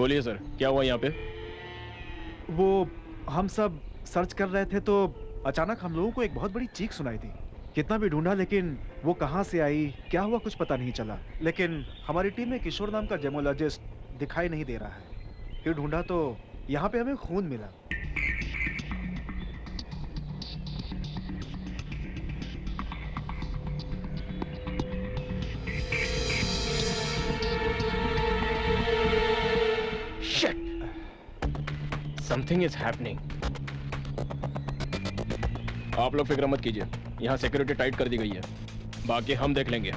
बोलिए सर, क्या हुआ यहाँ पे? वो हम सब सर्च कर रहे थे तो अचानक हम लोगों को एक बहुत बड़ी चीख सुनाई दी। कितना भी ढूंढा लेकिन वो कहाँ से आई, क्या हुआ कुछ पता नहीं चला। लेकिन हमारी टीम में किशोर नाम का जेमोलॉजिस्ट दिखाई नहीं दे रहा है। फिर ढूंढा तो यहाँ पे हमें खून मिला। Shit! Something is happening. आप लोग फिक्र मत कीजिए, यहाँ सिक्योरिटी टाइट कर दी गई है, बाकी हम देख लेंगे।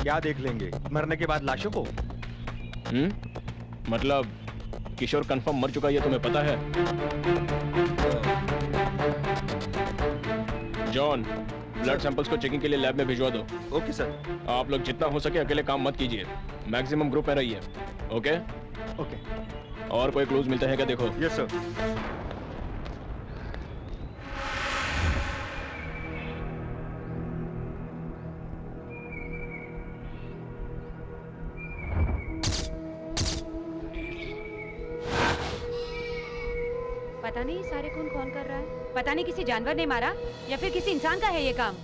क्या देख लेंगे? मरने के बाद लाशों को? मतलब किशोर कंफर्म मर चुका है, ये तुम्हें पता है? जॉन, ब्लड सैंपल्स को चेकिंग के लिए लैब में भिजवा दो। Okay sir. आप लोग जितना हो सके अकेले काम मत कीजिए, मैक्सिमम ग्रुप में रहिए। ओके? ओके। और कोई क्लूज मिलते हैं क्या देखो। Yes sir. पता नहीं सारे खून कौन कर रहा है। पता नहीं किसी जानवर ने मारा या फिर किसी इंसान का है ये काम।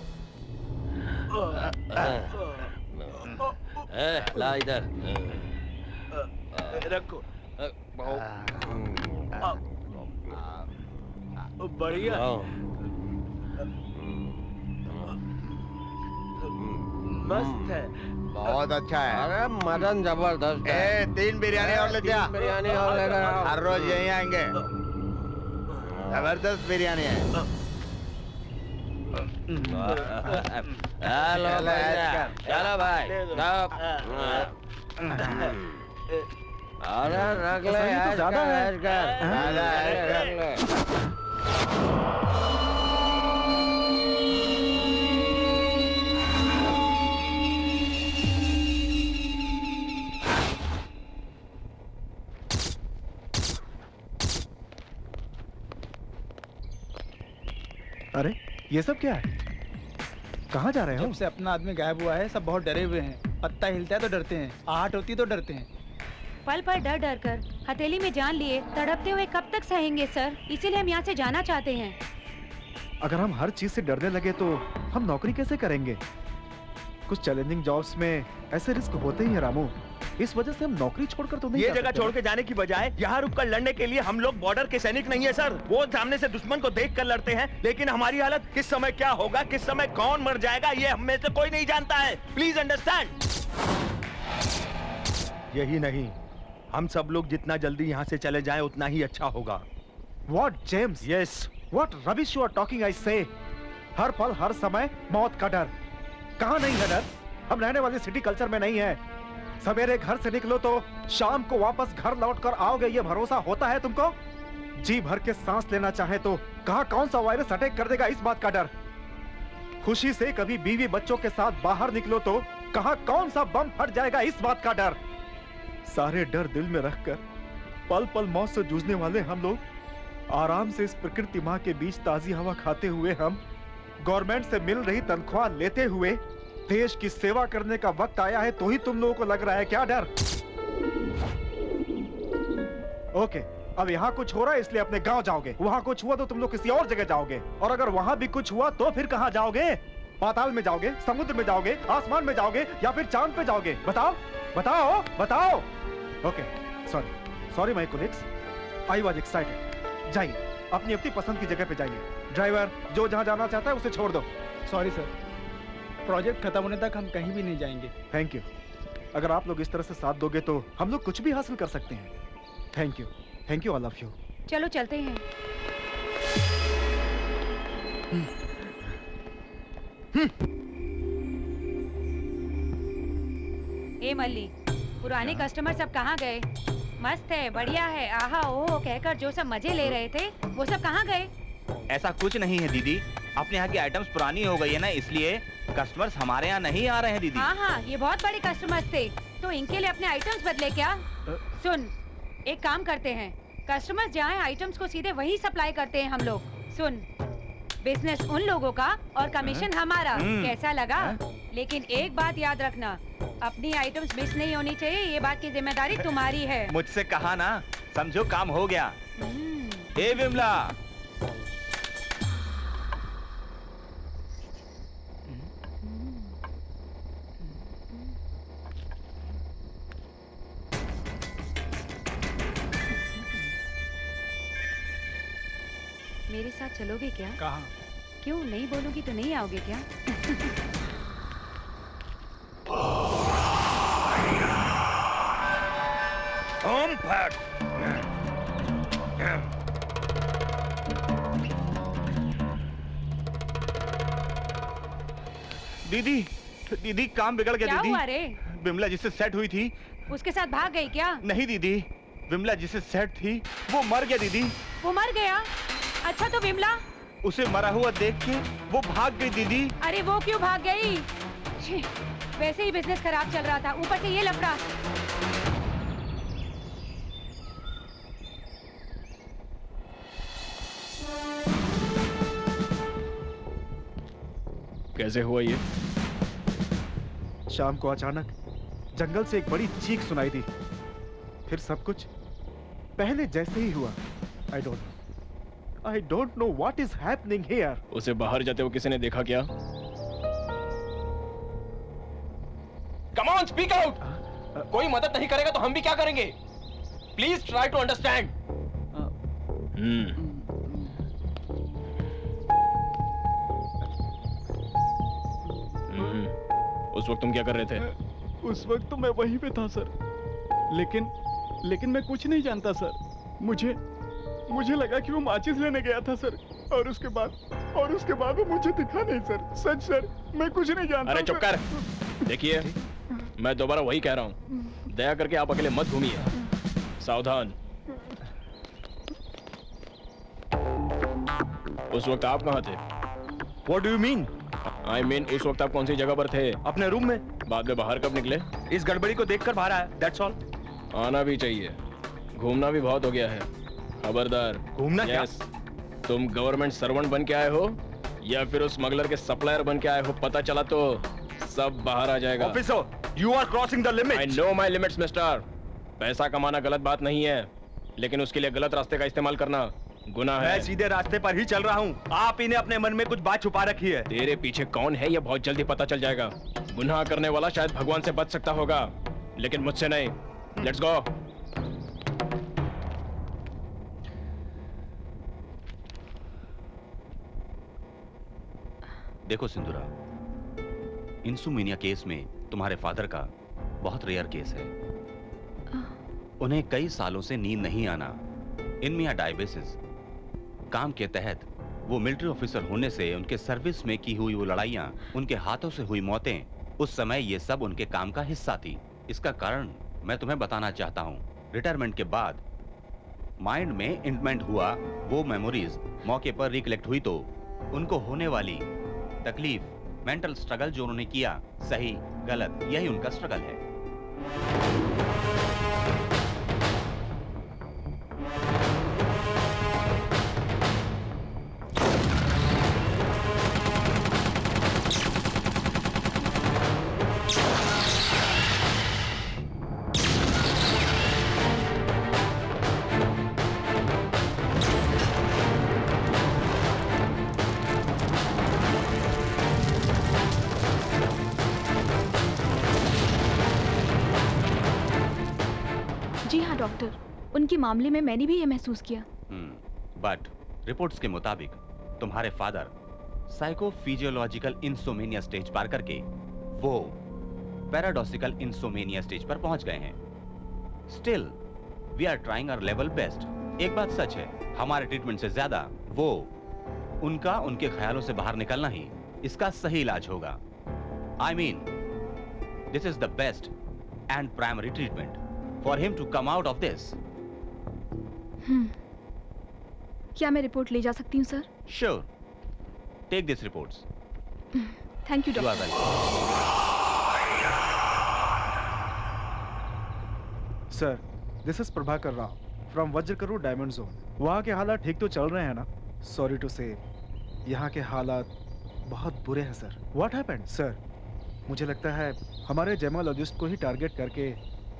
ला इधर रखो। बढ़िया। मस्त है। बहुत अच्छा है। अरे मटन जबरदस्त है। 3 बिरयानी और ले जा। बिरयानी और लेकर आओ। हर रोज यहीं आएंगे। जबरदस्त बिरयानी है। हेलो भैया, चलो भाई। अरे रख ले, ज्यादा है। रख ले। अरे ये सब क्या है? कहाँ जा रहे हो? जब से अपना आदमी गायब हुआ है सब बहुत डरे हुए हैं। पत्ता हिलता है तो डरते हैं, आहट होती तो डरते हैं। पल पल डर डर कर हथेली में जान लिए तड़पते हुए कब तक सहेंगे सर? इसीलिए हम यहाँ से जाना चाहते हैं। अगर हम हर चीज से डरने लगे तो हम नौकरी कैसे करेंगे? कुछ चैलेंजिंग जॉब्स में ऐसे रिस्क होते ही हैं रामू। इस वजह से हम नौकरी छोड़कर तो नहीं ये जा जगह सकते। छोड़ के जाने की बजाय यहाँ रुककर लड़ने के लिए हम लोग बॉर्डर के सैनिक नहीं है सर। वो सामने से दुश्मन को देखकर लड़ते हैं, लेकिन हमारी हालत किस समय क्या होगा, किस समय कौन मर जाएगा, ये हम में से कोई नहीं जानता है। Please understand. यही नहीं, हम सब लोग जितना जल्दी यहाँ से चले जाएं उतना ही अच्छा होगा। What James? Yes. What rubbish you are talking, I say? हर पल हर समय मौत का डर। कहाँ नहीं है डर? हम रहने वाले सिटी कल्चर में नहीं है। सवेरे घर से निकलो तो शाम को वापस घर लौटकर आओगे, ये भरोसा होता है तुमको? जी भर के सांस लेना चाहे तो कहाँ कौन सा वायरस अटैक कर देगा, इस बात का डर। खुशी से कभी बीवी बच्चों के साथ बाहर निकलो तो कहाँ कौन सा बम फट जाएगा, इस बात का डर। सारे डर दिल में रखकर पल पल मौत से जूझने वाले हम लोग आराम से इस प्रकृति माँ के बीच ताजी हवा खाते हुए, हम गवर्नमेंट से मिल रही तनख्वाह लेते हुए देश की सेवा करने का वक्त आया है, तो ही तुम लोगों को लग रहा है क्या डर? ओके, अब यहाँ कुछ हो रहा है इसलिए अपने गांव जाओगे, वहाँ कुछ हुआ तो तुम लोग किसी और जगह जाओगे, और अगर वहाँ भी कुछ हुआ तो फिर कहाँ जाओगे? पाताल में जाओगे, समुद्र में जाओगे, आसमान में जाओगे या फिर चांद पे जाओगे? बताओ बताओ बताओ। Okay, sorry my colleagues, I was excited. जाइए अपनी अपनी पसंद की जगह पे जाइए। ड्राइवर जो जहाँ जाना चाहता है उसे छोड़ दो। सॉरी सर, प्रोजेक्ट खत्म होने तक हम कहीं भी नहीं जाएंगे। Thank you. अगर आप लोग इस तरह से साथ दोगे तो हम लोग कुछ भी हासिल कर सकते हैं। Thank you, all of you. चलो चलते हैं। ए मल्ली, पुराने कस्टमर सब कहाँ गए? मस्त है, बढ़िया है, आहा ओहो कहकर जो सब मजे ले रहे थे वो सब कहाँ गए? ऐसा कुछ नहीं है दीदी, अपने यहाँ की आइटम्स पुरानी हो गई है ना, इसलिए कस्टमर्स हमारे यहाँ नहीं आ रहे हैं दीदी। हाँ, ये बहुत बड़े कस्टमर्स थे, तो इनके लिए अपने आइटम्स बदले क्या? सुन, एक काम करते हैं, कस्टमर्स जाएं आइटम्स को सीधे वही सप्लाई करते हैं हम लोग। सुन, बिजनेस उन लोगों का और कमीशन हमारा, कैसा लगा? लेकिन एक बात याद रखना, अपनी आइटम्स मिस नहीं होनी चाहिए। ये बात की जिम्मेदारी तुम्हारी है। मुझसे कहा ना, समझो काम हो गया। हम्म। ए विमला, मेरे साथ चलोगे क्या? कहाँ? क्यों नहीं बोलूंगी तो नहीं आओगे क्या? ओम फट। दीदी दीदी काम बिगड़ गया। क्या दीदी, हुआ रे? विमला जिससे सेट हुई थी। उसके साथ भाग गई क्या? नहीं दीदी, विमला जिससे सेट थी वो मर गया दीदी। वो मर गया? अच्छा तो विमला? उसे मरा हुआ देख के वो भाग गई दीदी। अरे वो क्यों भाग गई? छी, वैसे ही बिजनेस खराब चल रहा था, ऊपर से ये लफड़ा। कैसे हुआ ये? शाम को अचानक जंगल से एक बड़ी चीख सुनाई दी, फिर सब कुछ पहले जैसे ही हुआ। I don't know what is happening here. उसे बाहर जाते हुए किसी ने देखा क्या? Come on, speak out! कोई मदद नहीं करेगा तो हम भी क्या करेंगे? Please try to understand. उस वक्त तुम क्या कर रहे थे? उस वक्त तो मैं वहीं पे था सर, लेकिन मैं कुछ नहीं जानता सर। मुझे लगा कि वो माचिस लेने गया था सर, और उसके बाद वो मुझे दिखा नहीं सर। सच सर, मैं कुछ नहीं जानता। अरे चुप कर। देखिए, मैं दोबारा वही कह रहा हूँ, दया करके आप अकेले मत घूमिए, सावधान। उस वक्त आप कहाँ थे? What do you mean? I mean, उस वक्त आप कौन सी जगह पर थे? अपने रूम में। बाद में बाहर कब निकले? इस गड़बड़ी को देखकर बाहर आया, that's all। आना भी चाहिए, घूमना भी बहुत हो गया है। खबरदार। घूमना क्या? Yes, तुम गवर्नमेंट सर्वेंट बन के आए हो या फिर उस स्मगलर के सप्लायर बन के आए हो, पता चला तो सब बाहर आ जाएगा। Officer, you are crossing the limits। I know my limits, mister. पैसा कमाना गलत बात नहीं है, लेकिन उसके लिए गलत रास्ते का इस्तेमाल करना गुनाह है। मैं सीधे रास्ते पर ही चल रहा हूँ। आप ही ने अपने मन में कुछ बात छुपा रखी है। तेरे पीछे कौन है ये बहुत जल्दी पता चल जाएगा। गुनाह करने वाला शायद भगवान से बच सकता होगा, लेकिन मुझसे नहीं। Let's go. देखो सिंधुरा, इंसुमिनिया केस में तुम्हारे फादर का बहुत रेयर केस है। उन्हें कई सालों से नींद नहीं आना, इनमिया डायबिटिस। काम के तहत वो मिलिट्री ऑफिसर होने से उनके सर्विस में की हुई वो लड़ाइयां, उनके हाथों से हुई मौतें, उस समय ये सब उनके काम का हिस्सा थी। इसका कारण मैं तुम्हें बताना चाहता हूँ। रिटायरमेंट के बाद माइंड में इंप्रिंट हुआ वो मेमोरीज मौके पर रिकलेक्ट हुई तो उनको होने वाली तकलीफ, मेंटल स्ट्रगल जो उन्होंने किया, सही गलत, यही उनका स्ट्रगल है। डॉक्टर, उनके मामले में मैंने भी ये महसूस किया। बट रिपोर्ट्स के मुताबिक तुम्हारे फादर साइकोफिजियोलॉजिकल इंसोमेनिया स्टेज पार करके वो पैराडॉक्सिकल इंसोमेनिया स्टेज पर पहुंच गए हैं। Still we are trying our level best. एक बात सच है, हमारे ट्रीटमेंट से ज्यादा वो उनका उनके ख्यालों से बाहर निकलना ही इसका सही इलाज होगा। I mean this is the best and primary treatment for him to come out of this. क्या मैं रिपोर्ट ले जा सकती हूँ sir? Sure. Take these reports. Thank you, You doctor. are welcome. Sir, this is Prabhakar Rao from Vajrakuru Diamond Zone. वहाँ के हालात ठीक तो चल रहे हैं ना? Sorry to say, यहाँ के हालात बहुत बुरे हैं सर। What happened, sir? मुझे लगता है हमारे जेमोलॉजिस्ट को ही टारगेट करके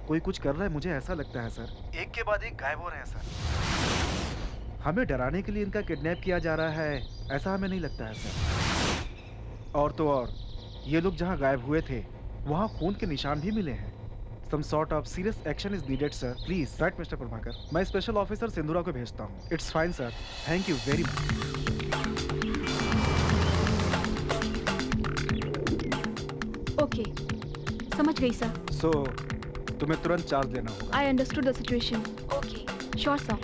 कोई कुछ कर रहा है, मुझे ऐसा लगता है सर। एक के बाद एक गायब हो रहे हैं सर। हमें डराने के लिए इनका किडनैप किया जा रहा है, ऐसा हमें नहीं लगता है सर। और तो और ये लोग जहाँ गायब हुए थे वहाँ खून के निशान भी मिले हैं। Some sort of serious action is needed, sir. Please, right, Mr. Prabhakar. मैं स्पेशल ऑफिसर सिंधुरा को भेजता हूँ। It's fine, sir. Thank you very much. Okay, समझ गई सर। So, तुम्हें तुरंत चार्ज लेना होगा। I understood the situation. Okay, sure sir.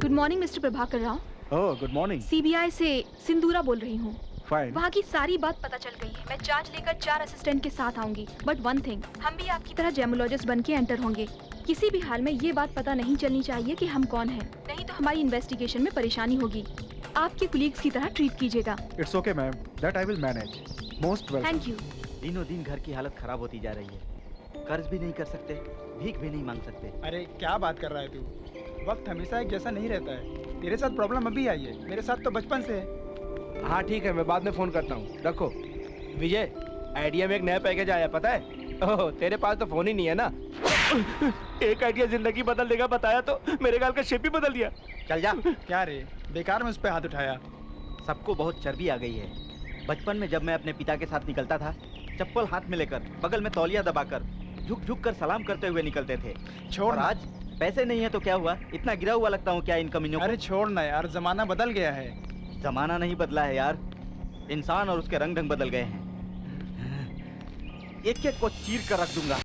Good morning mister Prabhakar Rao. Oh, good morning. CBI से सिंदूरा बोल रही हूँ। फाइन। वहाँ की सारी बात पता चल गई है। मैं चार्ज लेकर 4 असिस्टेंट के साथ आऊंगी। बट वन थिंग, हम भी आपकी तरह जेमोलॉजिस्ट बन के एंटर होंगे। किसी भी हाल में ये बात पता नहीं चलनी चाहिए कि हम कौन हैं, नहीं तो हमारी इन्वेस्टिगेशन में परेशानी होगी। आपके कुलीग्स की तरह ट्रीट कीजिएगा। It's okay, ma'am. That I will manage. Most welcome. Thank you. दिनों दिन घर की हालत खराब होती जा रही है। कर्ज भी नहीं कर सकते, भीख भी नहीं मांग सकते। अरे क्या बात कर रहा है तू? वक्त हमेशा एक जैसा नहीं रहता है। तेरे साथ प्रॉब्लम अभी आई है, मेरे साथ तो बचपन से है। हाँ ठीक है, मैं बाद में फोन करता हूँ, रखो। विजय, आइडिया में एक नया पैकेज आया, पता है? ओह, तेरे पास तो फोन ही नहीं है ना। एक आइडिया जिंदगी बदल देगा बताया तो मेरे गाल का शेप ही बदल दिया। चल जा। क्या रे, बेकार में उस पे हाथ उठाया। सबको बहुत चर्बी आ गई है। बचपन में जब मैं अपने पिता के साथ निकलता था, चप्पल हाथ में लेकर, बगल में तौलिया दबाकर, झुक झुक कर सलाम करते हुए निकलते थे। छोड़ और ना। आज पैसे नहीं है तो क्या हुआ? इतना गिरा हुआ लगता हूँ क्या इन कमीनों को? अरे छोड़ ना यार, जमाना बदल गया है। जमाना नहीं बदला है यार, इंसान और उसके रंग ढंग बदल गए हैं। एक एक को चीर कर रख दूंगा।